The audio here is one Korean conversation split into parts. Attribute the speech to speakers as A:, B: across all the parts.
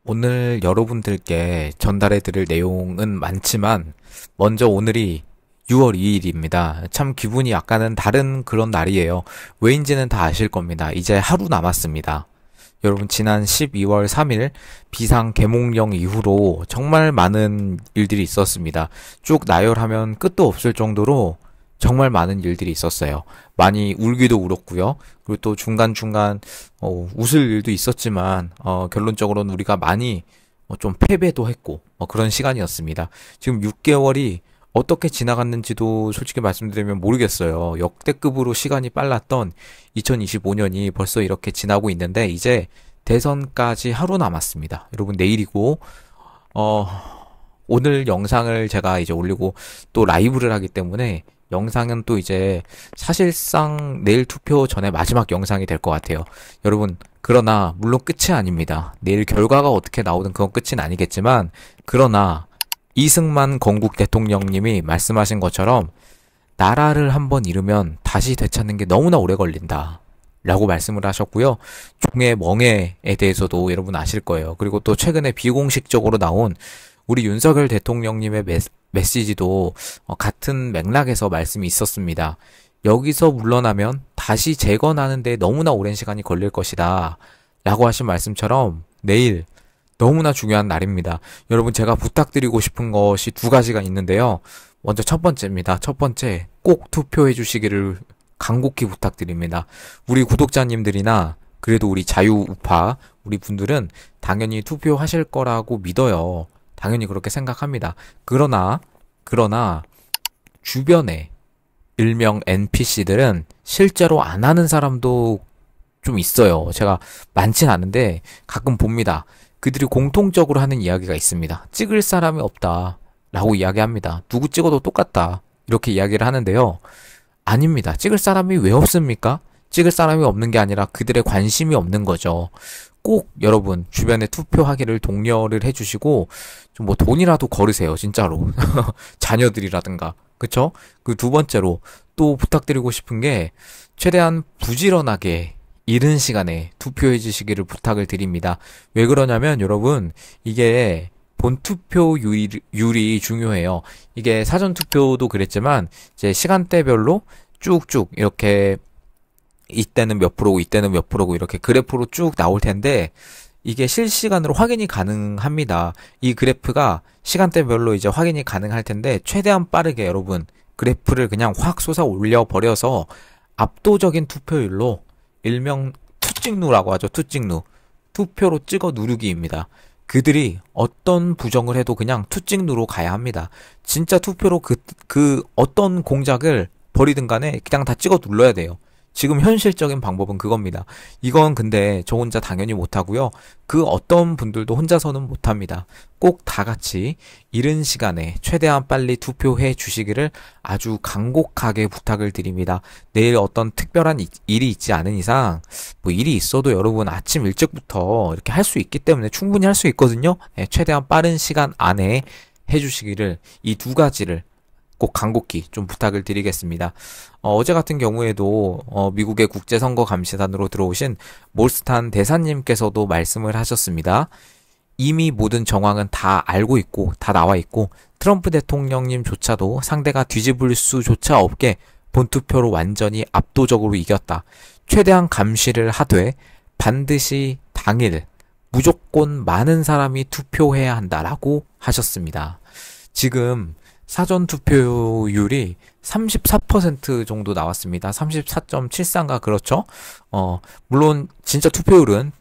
A: 오늘 여러분들께 전달해 드릴 내용은 많지만 먼저 오늘이 6월 2일입니다. 참 기분이 약간은 다른 그런 날이에요. 왜인지는 다 아실 겁니다. 이제 하루 남았습니다. 여러분 지난 12월 3일 비상 개몽령 이후로 정말 많은 일들이 있었습니다. 쭉 나열하면 끝도 없을 정도로 정말 많은 일들이 있었어요. 많이 울기도 울었고요. 그리고 또 중간중간 웃을 일도 있었지만 결론적으로는 우리가 많이 좀 패배도 했고 그런 시간이었습니다. 지금 6개월이 어떻게 지나갔는지도 솔직히 말씀드리면 모르겠어요. 역대급으로 시간이 빨랐던 2025년이 벌써 이렇게 지나고 있는데 이제 대선까지 하루 남았습니다. 여러분 내일이고 오늘 영상을 제가 이제 올리고 또 라이브를 하기 때문에 영상은 또 이제 사실상 내일 투표 전에 마지막 영상이 될 것 같아요. 여러분, 그러나 물론 끝이 아닙니다. 내일 결과가 어떻게 나오든 그건 끝은 아니겠지만 그러나 이승만 건국 대통령님이 말씀하신 것처럼 나라를 한번 잃으면 다시 되찾는 게 너무나 오래 걸린다. 라고 말씀을 하셨고요. 종의 멍해에 대해서도 여러분 아실 거예요. 그리고 또 최근에 비공식적으로 나온 우리 윤석열 대통령님의 메시지도 같은 맥락에서 말씀이 있었습니다. 여기서 물러나면 다시 재건하는 데 너무나 오랜 시간이 걸릴 것이다. 라고 하신 말씀처럼 내일 너무나 중요한 날입니다. 여러분 제가 부탁드리고 싶은 것이 두 가지가 있는데요. 먼저 첫 번째입니다. 첫 번째 꼭 투표해 주시기를 간곡히 부탁드립니다. 우리 구독자님들이나 그래도 우리 자유우파 우리 분들은 당연히 투표하실 거라고 믿어요. 당연히 그렇게 생각합니다. 그러나 주변에 일명 NPC들은 실제로 안 하는 사람도 좀 있어요. 제가 많진 않은데 가끔 봅니다. 그들이 공통적으로 하는 이야기가 있습니다. 찍을 사람이 없다 라고 이야기합니다. 누구 찍어도 똑같다 이렇게 이야기를 하는데요. 아닙니다. 찍을 사람이 왜 없습니까? 찍을 사람이 없는 게 아니라 그들의 관심이 없는 거죠. 꼭 여러분 주변에 투표하기를 독려를 해주시고 좀 뭐 돈이라도 걸으세요. 진짜로. 자녀들이라든가. 그쵸? 그 두 번째로 또 부탁드리고 싶은 게 최대한 부지런하게 이른 시간에 투표해 주시기를 부탁을 드립니다. 왜 그러냐면 여러분 이게 본투표율이 중요해요. 이게 사전투표도 그랬지만 이제 시간대별로 쭉쭉 이렇게 이때는 몇 프로고 이때는 몇 프로고 이렇게 그래프로 쭉 나올 텐데 이게 실시간으로 확인이 가능합니다. 이 그래프가 시간대별로 이제 확인이 가능할 텐데 최대한 빠르게 여러분 그래프를 그냥 확 솟아 올려 버려서 압도적인 투표율로 일명 투찍누라고 하죠. 투찍누. 투표로 찍어 누르기입니다. 그들이 어떤 부정을 해도 그냥 투찍누로 가야 합니다. 진짜 투표로 그 어떤 공작을 벌이든 간에 그냥 다 찍어 눌러야 돼요. 지금 현실적인 방법은 그겁니다. 이건 근데 저 혼자 당연히 못하고요. 그 어떤 분들도 혼자서는 못합니다. 꼭 다 같이 이른 시간에 최대한 빨리 투표해 주시기를 아주 간곡하게 부탁을 드립니다. 내일 어떤 특별한 일이 있지 않은 이상 뭐 일이 있어도 여러분 아침 일찍부터 이렇게 할 수 있기 때문에 충분히 할 수 있거든요. 네, 최대한 빠른 시간 안에 해주시기를 이 두 가지를 꼭 간곡히 좀 부탁을 드리겠습니다. 어제 같은 경우에도 미국의 국제선거감시단으로 들어오신 몰스탄 대사님께서도 말씀을 하셨습니다. 이미 모든 정황은 다 알고 있고 다 나와 있고 트럼프 대통령님조차도 상대가 뒤집을 수조차 없게 본투표로 완전히 압도적으로 이겼다. 최대한 감시를 하되 반드시 당일 무조건 많은 사람이 투표해야 한다라고 하셨습니다. 지금 사전 투표율이 34% 정도 나왔습니다. 34.73가 그렇죠? 물론 진짜 투표율은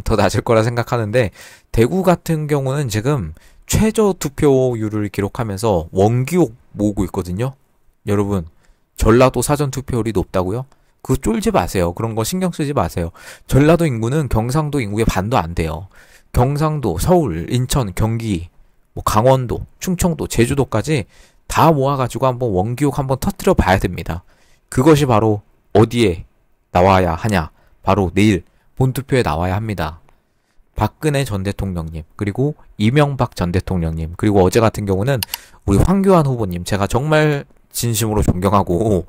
A: 더 낮을 거라 생각하는데 대구 같은 경우는 지금 최저 투표율을 기록하면서 원기옥 모으고 있거든요. 여러분, 전라도 사전 투표율이 높다고요? 그거 쫄지 마세요. 그런 거 신경 쓰지 마세요. 전라도 인구는 경상도 인구의 반도 안 돼요. 경상도, 서울, 인천, 경기 뭐 강원도, 충청도, 제주도까지 다 모아가지고 한번 원기옥 한번 터뜨려 봐야 됩니다. 그것이 바로 어디에 나와야 하냐? 바로 내일 본투표에 나와야 합니다. 박근혜 전 대통령님, 그리고 이명박 전 대통령님, 그리고 어제 같은 경우는 우리 황교안 후보님, 제가 정말 진심으로 존경하고,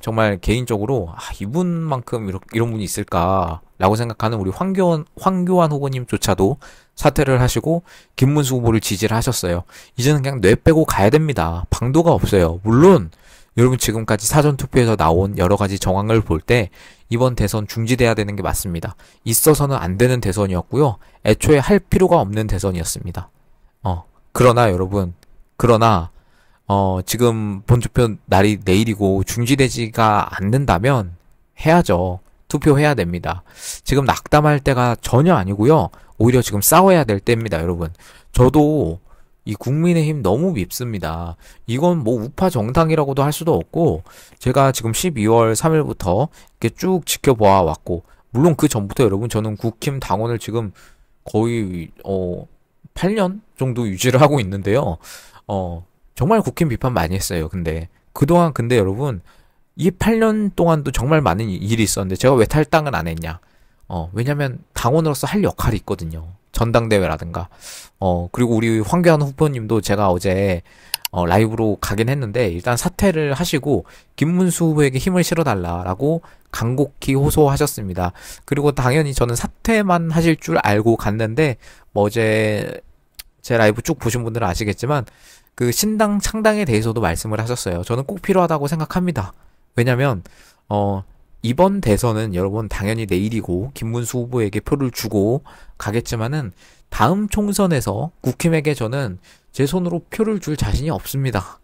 A: 정말 개인적으로, 이분만큼 이런 분이 있을까라고 생각하는 우리 황교안 후보님조차도 사퇴를 하시고, 김문수 후보를 지지를 하셨어요. 이제는 그냥 뇌 빼고 가야 됩니다. 방도가 없어요. 물론, 여러분 지금까지 사전투표에서 나온 여러 가지 정황을 볼 때, 이번 대선 중지돼야 되는 게 맞습니다. 있어서는 안 되는 대선이었고요. 애초에 할 필요가 없는 대선이었습니다. 그러나 여러분, 지금 본투표 날이 내일이고 중지되지가 않는다면 해야죠. 투표해야 됩니다. 지금 낙담할 때가 전혀 아니고요. 오히려 지금 싸워야 될 때입니다, 여러분. 저도 이 국민의힘 너무 밉습니다. 이건 뭐 우파 정당이라고도 할 수도 없고, 제가 지금 12월 3일부터 이렇게 쭉 지켜보아 왔고, 물론 그 전부터 여러분 저는 국힘 당원을 지금 거의 8년 정도 유지를 하고 있는데요. 정말 국힘 비판 많이 했어요. 근데 그동안 여러분 이 8년 동안도 정말 많은 일이 있었는데 제가 왜 탈당을 안 했냐? 왜냐면 당원으로서 할 역할이 있거든요. 전당대회라든가. 그리고 우리 황교안 후보님도 제가 어제 라이브로 가긴 했는데 일단 사퇴를 하시고 김문수 후보에게 힘을 실어달라라고 간곡히 호소하셨습니다. 그리고 당연히 저는 사퇴만 하실 줄 알고 갔는데 뭐 어제 제 라이브 쭉 보신 분들은 아시겠지만 그 신당 창당에 대해서도 말씀을 하셨어요. 저는 꼭 필요하다고 생각합니다. 왜냐면 이번 대선은 여러분 당연히 내일이고 김문수 후보에게 표를 주고 가겠지만은 다음 총선에서 국힘에게 저는 제 손으로 표를 줄 자신이 없습니다.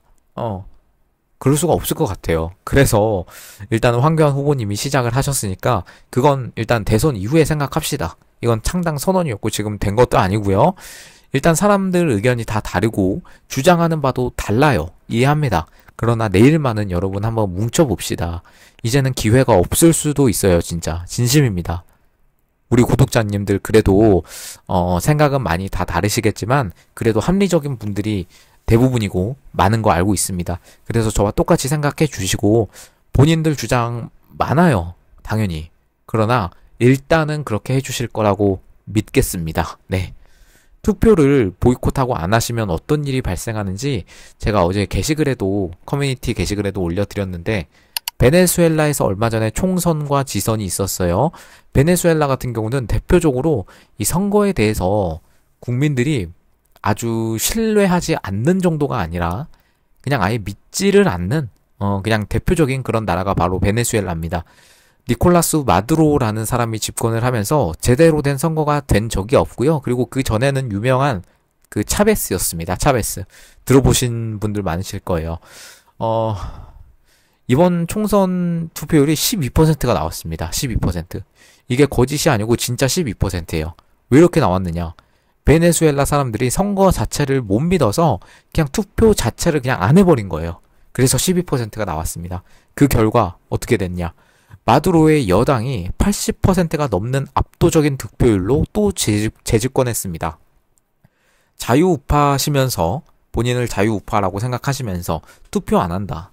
A: 그럴 수가 없을 것 같아요. 그래서 일단 황교안 후보님이 시작을 하셨으니까 그건 일단 대선 이후에 생각합시다. 이건 창당 선언이었고 지금 된 것도 아니고요. 일단 사람들 의견이 다 다르고 주장하는 바도 달라요. 이해합니다. 그러나 내일만은 여러분 한번 뭉쳐봅시다. 이제는 기회가 없을 수도 있어요. 진짜 진심입니다. 우리 구독자님들 그래도 생각은 많이 다 다르시겠지만 그래도 합리적인 분들이 대부분이고 많은 거 알고 있습니다. 그래서 저와 똑같이 생각해 주시고 본인들 주장 많아요. 당연히. 그러나 일단은 그렇게 해주실 거라고 믿겠습니다. 네. 투표를 보이콧하고 안 하시면 어떤 일이 발생하는지 제가 어제 게시글에도 커뮤니티 게시글에도 올려드렸는데 베네수엘라에서 얼마 전에 총선과 지선이 있었어요. 베네수엘라 같은 경우는 대표적으로 이 선거에 대해서 국민들이 아주 신뢰하지 않는 정도가 아니라 그냥 아예 믿지를 않는 그냥 대표적인 그런 나라가 바로 베네수엘라입니다. 니콜라스 마두로라는 사람이 집권을 하면서 제대로 된 선거가 된 적이 없고요. 그리고 그 전에는 유명한 그 차베스였습니다. 차베스. 들어보신 분들 많으실 거예요. 이번 총선 투표율이 12%가 나왔습니다. 12%. 이게 거짓이 아니고 진짜 12%예요. 왜 이렇게 나왔느냐? 베네수엘라 사람들이 선거 자체를 못 믿어서 그냥 투표 자체를 그냥 안 해버린 거예요. 그래서 12%가 나왔습니다. 그 결과 어떻게 됐냐? 마두로의 여당이 80%가 넘는 압도적인 득표율로 또 재집권했습니다. 자유우파시면서 본인을 자유우파라고 생각하시면서 투표 안 한다.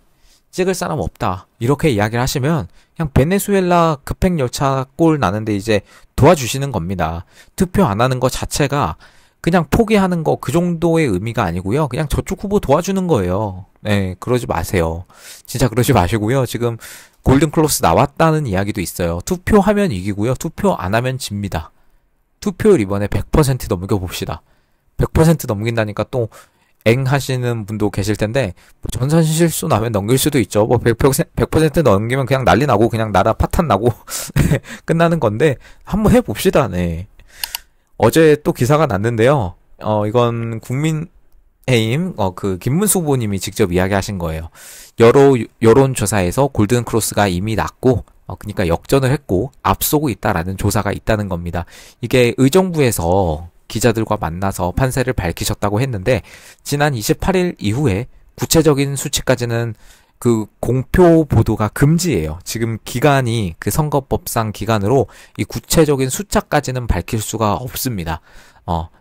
A: 찍을 사람 없다. 이렇게 이야기를 하시면 그냥 베네수엘라 급행열차 꼴 나는데 이제 도와주시는 겁니다. 투표 안 하는 것 자체가 그냥 포기하는 거 그 정도의 의미가 아니고요. 그냥 저쪽 후보 도와주는 거예요. 네, 그러지 마세요. 진짜 그러지 마시고요. 지금 골든클로스 나왔다는 이야기도 있어요. 투표하면 이기고요. 투표 안 하면 집니다. 투표율 이번에 100% 넘겨봅시다. 100% 넘긴다니까 또 엥 하시는 분도 계실 텐데 뭐 전산 실수 나면 넘길 수도 있죠. 뭐 100% 넘기면 그냥 난리 나고 그냥 나라 파탄 나고 끝나는 건데 한번 해봅시다. 네. 어제 또 기사가 났는데요. 이건 국민의힘 그 김문수 후보님이 직접 이야기하신 거예요. 여론조사에서 골든크로스가 이미 났고 그러니까 역전을 했고 앞서고 있다라는 조사가 있다는 겁니다. 이게 의정부에서 기자들과 만나서 판세를 밝히셨다고 했는데 지난 28일 이후에 구체적인 수치까지는 그 공표 보도가 금지예요. 지금 기간이 그 선거법상 기간으로 이 구체적인 숫자까지는 밝힐 수가 없습니다.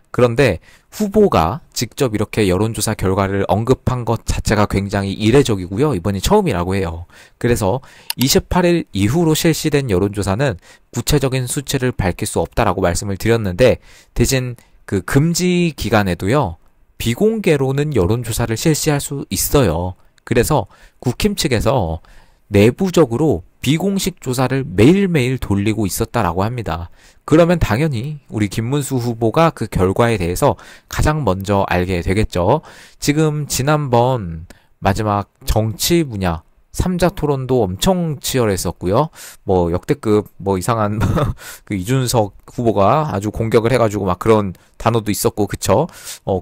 A: 그런데 후보가 직접 이렇게 여론조사 결과를 언급한 것 자체가 굉장히 이례적이고요. 이번이 처음이라고 해요. 그래서 28일 이후로 실시된 여론조사는 구체적인 수치를 밝힐 수 없다라고 말씀을 드렸는데 대신 그 금지 기간에도요. 비공개로는 여론조사를 실시할 수 있어요. 그래서 국힘 측에서 내부적으로 비공식 조사를 매일매일 돌리고 있었다라고 합니다. 그러면 당연히 우리 김문수 후보가 그 결과에 대해서 가장 먼저 알게 되겠죠. 지금 지난번 마지막 정치 분야 3자 토론도 엄청 치열했었고요. 뭐 역대급 뭐 이상한 그 이준석 후보가 아주 공격을 해가지고 막 그런 단어도 있었고, 그쵸?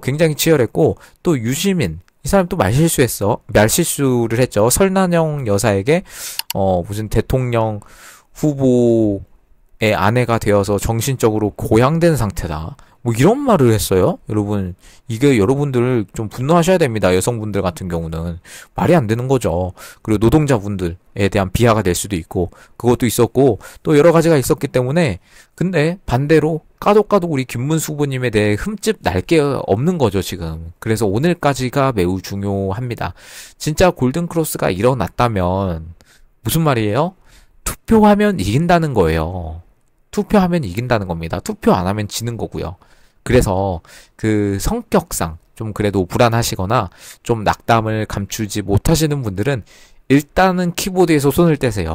A: 굉장히 치열했고, 또 유시민 이 사람 또 말실수를 했죠. 설난영 여사에게 무슨 대통령 후보의 아내가 되어서 정신적으로 고양된 상태다, 뭐 이런 말을 했어요. 여러분, 이게 여러분들 좀 분노하셔야 됩니다. 여성분들 같은 경우는 말이 안 되는 거죠. 그리고 노동자분들에 대한 비하가 될 수도 있고, 그것도 있었고, 또 여러 가지가 있었기 때문에. 근데 반대로 까도 우리 김문수 후보님에 대해 흠집 날 게 없는 거죠, 지금. 그래서 오늘까지가 매우 중요합니다. 진짜 골든크로스가 일어났다면 무슨 말이에요? 투표하면 이긴다는 거예요. 투표하면 이긴다는 겁니다. 투표 안 하면 지는 거고요. 그래서 그 성격상 좀 그래도 불안하시거나 좀 낙담을 감추지 못하시는 분들은 일단은 키보드에서 손을 떼세요.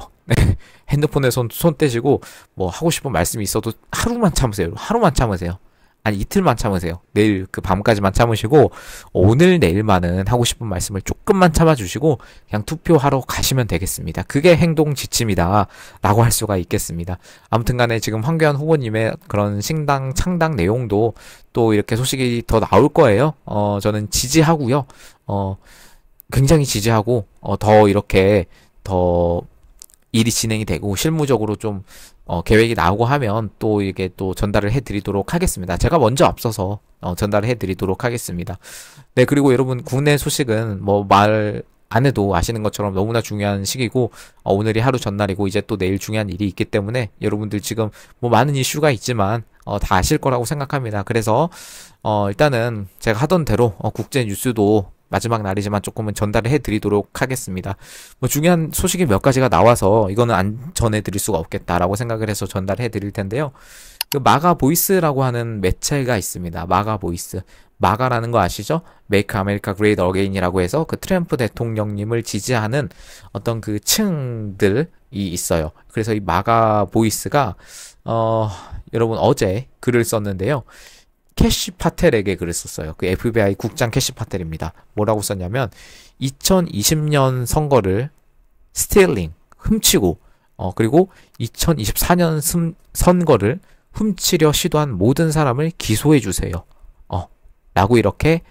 A: 핸드폰에 손 떼시고, 뭐 하고 싶은 말씀이 있어도 하루만 참으세요. 하루만 참으세요. 아니, 이틀만 참으세요. 내일 그 밤까지만 참으시고, 오늘 내일만은 하고 싶은 말씀을 조금만 참아주시고 그냥 투표하러 가시면 되겠습니다. 그게 행동 지침이다 라고 할 수가 있겠습니다. 아무튼 간에 지금 황교안 후보님의 그런 신당 창당 내용도 또 이렇게 소식이 더 나올 거예요. 저는 지지하고요. 굉장히 지지하고, 더 이렇게 더 일이 진행이 되고 실무적으로 좀 계획이 나오고 하면 또 이게 또 전달을 해드리도록 하겠습니다. 제가 먼저 앞서서 전달을 해드리도록 하겠습니다. 네, 그리고 여러분, 국내 소식은 뭐 말 안 해도 아시는 것처럼 너무나 중요한 시기고, 오늘이 하루 전날이고 이제 또 내일 중요한 일이 있기 때문에 여러분들 지금 뭐 많은 이슈가 있지만 다 아실 거라고 생각합니다. 그래서 일단은 제가 하던 대로 국제 뉴스도 마지막 날이지만 조금은 전달을 해드리도록 하겠습니다. 뭐 중요한 소식이 몇 가지가 나와서 이거는 안 전해드릴 수가 없겠다라고 생각을 해서 전달해드릴 텐데요. 그 마가 보이스라고 하는 매체가 있습니다. 마가 보이스. 마가라는 거 아시죠? Make America Great Again이라고 해서 그 트럼프 대통령님을 지지하는 어떤 그 층들이 있어요. 그래서 이 마가 보이스가 여러분 어제 글을 썼는데요. 캐시 파텔에게 글을 썼어요. 그 FBI 국장 캐시 파텔입니다. 뭐라고 썼냐면 2020년 선거를 스틸링, 훔치고, 그리고 2024년 선거를 훔치려 시도한 모든 사람을 기소해 주세요. 라고 이렇게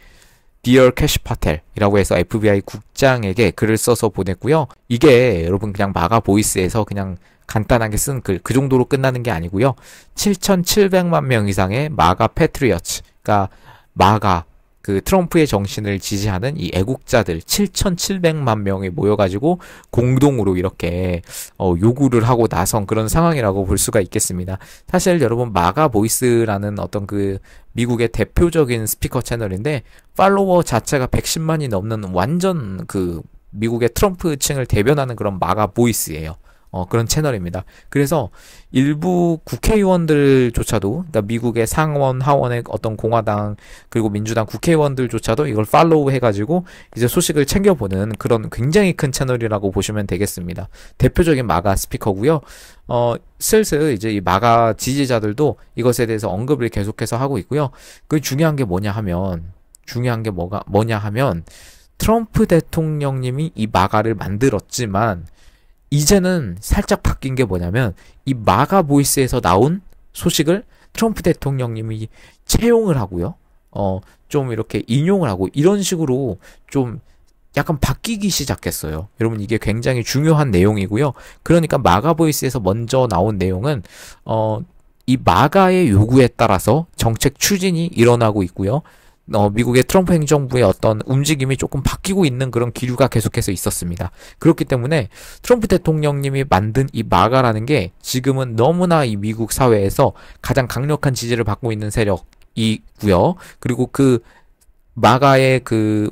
A: Dear 캐시 파텔이라고 해서 FBI 국장에게 글을 써서 보냈고요. 이게 여러분 그냥 마가 보이스에서 그냥 간단하게 쓴 글, 그 정도로 끝나는 게 아니고요. 7,700만 명 이상의 마가 패트리어츠, 그러니까 마가, 그 트럼프의 정신을 지지하는 이 애국자들 7,700만 명이 모여가지고 공동으로 이렇게 요구를 하고 나선 그런 상황이라고 볼 수가 있겠습니다. 사실 여러분, 마가 보이스라는 어떤 그 미국의 대표적인 스피커 채널인데 팔로워 자체가 110만이 넘는 완전 그 미국의 트럼프층을 대변하는 그런 마가 보이스예요. 그런 채널입니다. 그래서 일부 국회의원들조차도, 그러니까 미국의 상원, 하원의 어떤 공화당 그리고 민주당 국회의원들조차도 이걸 팔로우 해가지고 이제 소식을 챙겨보는 그런 굉장히 큰 채널이라고 보시면 되겠습니다. 대표적인 마가 스피커고요. 슬슬 이제 이 마가 지지자들도 이것에 대해서 언급을 계속해서 하고 있고요. 그 중요한 게 뭐냐 하면 트럼프 대통령님이 이 마가를 만들었지만 이제는 살짝 바뀐 게 뭐냐면 이 마가 보이스에서 나온 소식을 트럼프 대통령님이 채용을 하고요. 좀 이렇게 인용을 하고 이런 식으로 좀 약간 바뀌기 시작했어요. 여러분, 이게 굉장히 중요한 내용이고요. 그러니까 마가 보이스에서 먼저 나온 내용은 이 마가의 요구에 따라서 정책 추진이 일어나고 있고요. 미국의 트럼프 행정부의 어떤 움직임이 조금 바뀌고 있는 그런 기류가 계속해서 있었습니다. 그렇기 때문에 트럼프 대통령님이 만든 이 마가라는 게 지금은 너무나 이 미국 사회에서 가장 강력한 지지를 받고 있는 세력이고요. 그리고 그 마가의 그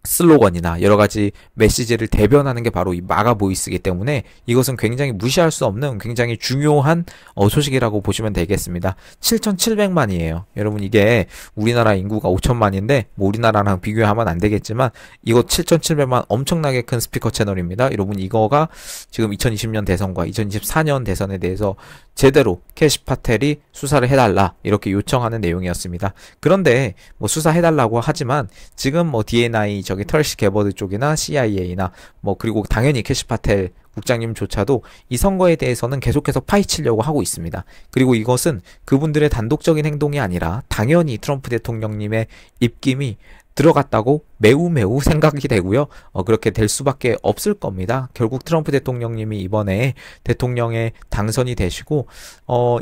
A: 슬로건이나 여러 가지 메시지를 대변하는 게 바로 이 마가 보이스이기 때문에 이것은 굉장히 무시할 수 없는 굉장히 중요한 소식이라고 보시면 되겠습니다. 7,700만이에요. 여러분 이게 우리나라 인구가 5천만인데 뭐 우리나라랑 비교하면 안 되겠지만 이거 7,700만 엄청나게 큰 스피커 채널입니다. 여러분 이거가 지금 2020년 대선과 2024년 대선에 대해서 제대로 캐시파텔이 수사를 해달라 이렇게 요청하는 내용이었습니다. 그런데 뭐 수사해달라고 하지만 지금 뭐 D&I 저기 털시 게버드 쪽이나 CIA나 뭐 그리고 당연히 캐시파텔 국장님조차도 이 선거에 대해서는 계속해서 파헤치려고 하고 있습니다. 그리고 이것은 그분들의 단독적인 행동이 아니라 당연히 트럼프 대통령님의 입김이 들어갔다고 매우 생각이 되고요. 그렇게 될 수밖에 없을 겁니다. 결국 트럼프 대통령님이 이번에 대통령에 당선이 되시고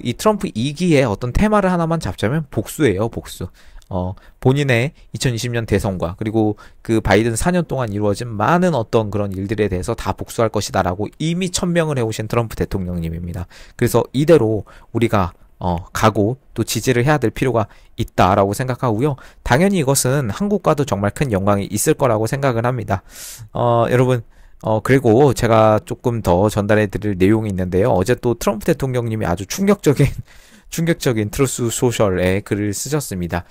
A: 이 트럼프 2기의 어떤 테마를 하나만 잡자면 복수예요. 복수. 본인의 2020년 대선과 그리고 그 바이든 4년 동안 이루어진 많은 어떤 그런 일들에 대해서 다 복수할 것이다라고 이미 천명을 해오신 트럼프 대통령님입니다. 그래서 이대로 우리가 가고 또 지지를 해야 될 필요가 있다라고 생각하고요. 당연히 이것은 한국과도 정말 큰 영광이 있을 거라고 생각을 합니다. 여러분 그리고 제가 조금 더 전달해 드릴 내용이 있는데요. 어제 또 트럼프 대통령님이 아주 충격적인 트루스 소셜에 글을 쓰셨습니다.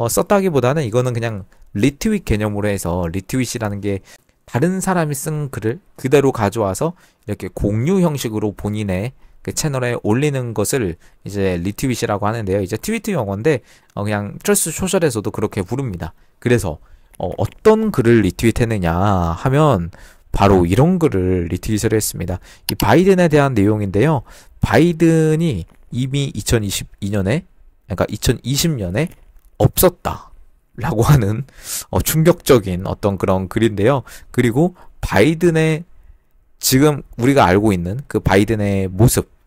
A: 썼다기보다는 이거는 그냥 리트윗 개념으로 해서 리트윗이라는 게 다른 사람이 쓴 글을 그대로 가져와서 이렇게 공유 형식으로 본인의 그 채널에 올리는 것을 이제 리트윗이라고 하는데요. 이제 트위트 용어인데 그냥 트루스 소셜에서도 그렇게 부릅니다. 그래서 어떤 글을 리트윗했느냐 하면 바로 이런 글을 리트윗을 했습니다. 이 바이든에 대한 내용인데요. 바이든이 이미 2022년에 그러니까 2020년에 없었다 라고 하는 충격적인 어떤 그런 글인데요. 그리고 바이든의 지금 우리가 알고 있는 그 바이든의 모습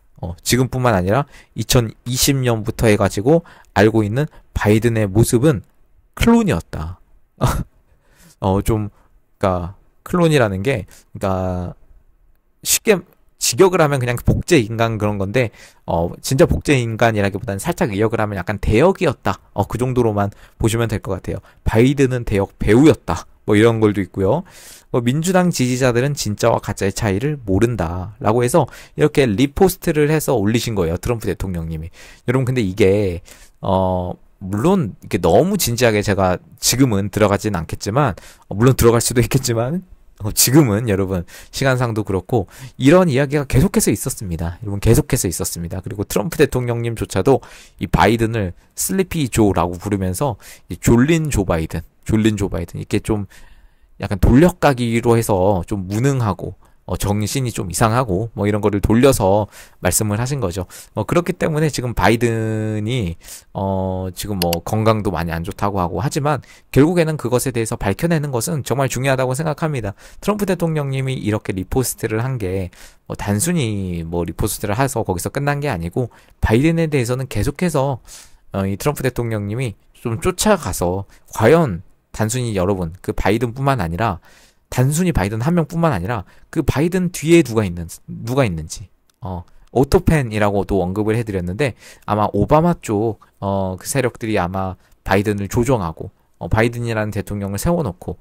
A: 지금뿐만 아니라 2020년부터 해가지고 알고 있는 바이든의 모습은 클론이었다. 그러니까 클론이라는 게 그러니까 쉽게 직역을 하면 그냥 복제 인간 그런 건데 진짜 복제 인간이라기보다는 살짝 의역을 하면 약간 대역이었다. 그 정도로만 보시면 될 것 같아요. 바이든은 대역 배우였다. 뭐 이런 걸도 있고요. 민주당 지지자들은 진짜와 가짜의 차이를 모른다라고 해서 이렇게 리포스트를 해서 올리신 거예요. 트럼프 대통령님이. 여러분 근데 이게 물론 이게 너무 진지하게 제가 지금은 들어가지는 않겠지만 물론 들어갈 수도 있겠지만 지금은 여러분 시간상도 그렇고 이런 이야기가 계속해서 있었습니다. 여러분 계속해서 있었습니다. 그리고 트럼프 대통령님조차도 이 바이든을 슬리피 조라고 부르면서 졸린 조 바이든 이렇게 좀 약간 돌려가기로 해서 좀 무능하고 정신이 좀 이상하고 뭐 이런 거를 돌려서 말씀을 하신 거죠. 그렇기 때문에 지금 바이든이 지금 뭐 건강도 많이 안 좋다고 하고 하지만 결국에는 그것에 대해서 밝혀내는 것은 정말 중요하다고 생각합니다. 트럼프 대통령님이 이렇게 리포스트를 한 게 단순히 뭐 리포스트를 해서 거기서 끝난 게 아니고 바이든에 대해서는 계속해서 이 트럼프 대통령님이 좀 쫓아가서 과연 단순히 여러분 그 바이든뿐만 아니라 단순히 바이든 한 명뿐만 아니라 그 바이든 뒤에 누가 있는지 오토펜이라고도 언급을 해드렸는데 아마 오바마 쪽 그 세력들이 아마 바이든을 조종하고 바이든이라는 대통령을 세워놓고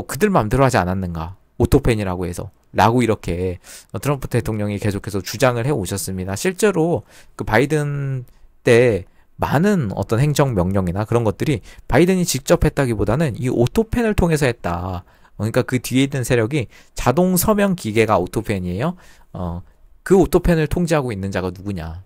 A: 그들 맘대로 하지 않았는가 오토펜이라고 해서 라고 이렇게 트럼프 대통령이 계속해서 주장을 해 오셨습니다. 실제로 그 바이든 때 많은 어떤 행정 명령이나 그런 것들이 바이든이 직접 했다기보다는 이 오토펜을 통해서 했다. 그러니까 그 뒤에 있는 세력이 자동 서명 기계가 오토펜이에요. 그 오토펜을 통제하고 있는 자가 누구냐.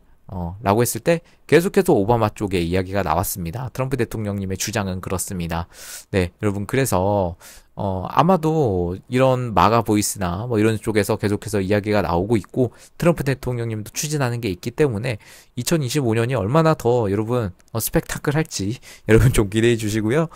A: 라고 했을 때 계속해서 오바마 쪽의 이야기가 나왔습니다. 트럼프 대통령님의 주장은 그렇습니다. 네, 여러분 그래서 아마도 이런 마가 보이스나 뭐 이런 쪽에서 계속해서 이야기가 나오고 있고 트럼프 대통령님도 추진하는 게 있기 때문에 2025년이 얼마나 더 여러분 스펙타클할지 여러분 좀 기대해 주시고요.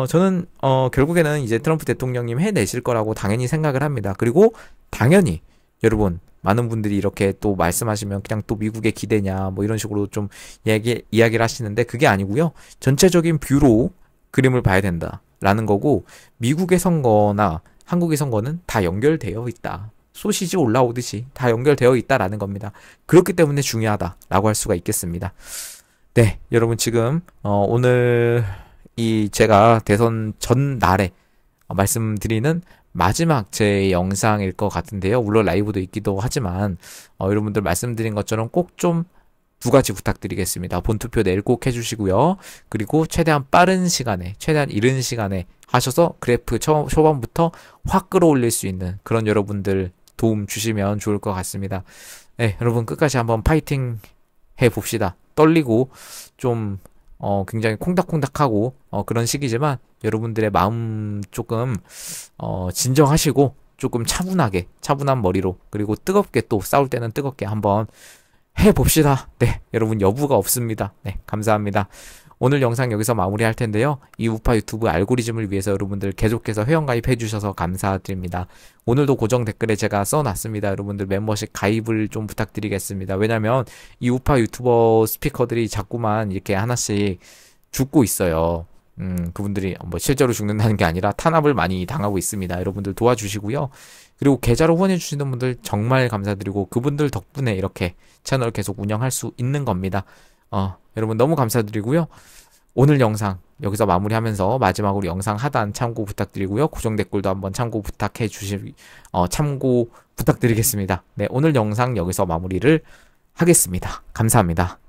A: 저는 결국에는 이제 트럼프 대통령님 해내실 거라고 당연히 생각을 합니다. 그리고 당연히 여러분 많은 분들이 이렇게 또 말씀하시면 그냥 또 미국의 기대냐 뭐 이런 식으로 좀 이야기를 하시는데 그게 아니고요. 전체적인 뷰로 그림을 봐야 된다라는 거고 미국의 선거나 한국의 선거는 다 연결되어 있다. 소시지 올라오듯이 다 연결되어 있다라는 겁니다. 그렇기 때문에 중요하다라고 할 수가 있겠습니다. 네, 여러분 지금 오늘 이 제가 대선 전날에 말씀드리는 마지막 제 영상일 것 같은데요. 물론 라이브도 있기도 하지만 여러분들 말씀드린 것처럼 꼭 좀 두 가지 부탁드리겠습니다. 본투표 내일 꼭 해주시고요. 그리고 최대한 빠른 시간에, 최대한 이른 시간에 하셔서 그래프 초반부터 확 끌어올릴 수 있는 그런 여러분들 도움 주시면 좋을 것 같습니다. 네, 여러분 끝까지 한번 파이팅 해봅시다. 떨리고 좀 굉장히 콩닥콩닥하고 그런 시기지만 여러분들의 마음 조금 진정하시고 조금 차분한 머리로 그리고 뜨겁게 또 싸울 때는 뜨겁게 한번 해봅시다. 네, 여러분 여부가 없습니다. 네, 감사합니다. 오늘 영상 여기서 마무리할 텐데요. 이 우파 유튜브 알고리즘을 위해서 여러분들 계속해서 회원가입해 주셔서 감사드립니다. 오늘도 고정 댓글에 제가 써놨습니다. 여러분들 멤버십 가입을 좀 부탁드리겠습니다. 왜냐면 이 우파 유튜버 스피커들이 자꾸만 이렇게 하나씩 죽고 있어요. 그분들이 뭐 실제로 죽는다는 게 아니라 탄압을 많이 당하고 있습니다. 여러분들 도와주시고요. 그리고 계좌로 후원해주시는 분들 정말 감사드리고 그분들 덕분에 이렇게 채널 계속 운영할 수 있는 겁니다. 여러분 너무 감사드리고요. 오늘 영상 여기서 마무리하면서 마지막으로 영상 하단 참고 부탁드리고요. 고정 댓글도 한번 참고 참고 부탁드리겠습니다. 네, 오늘 영상 여기서 마무리를 하겠습니다. 감사합니다.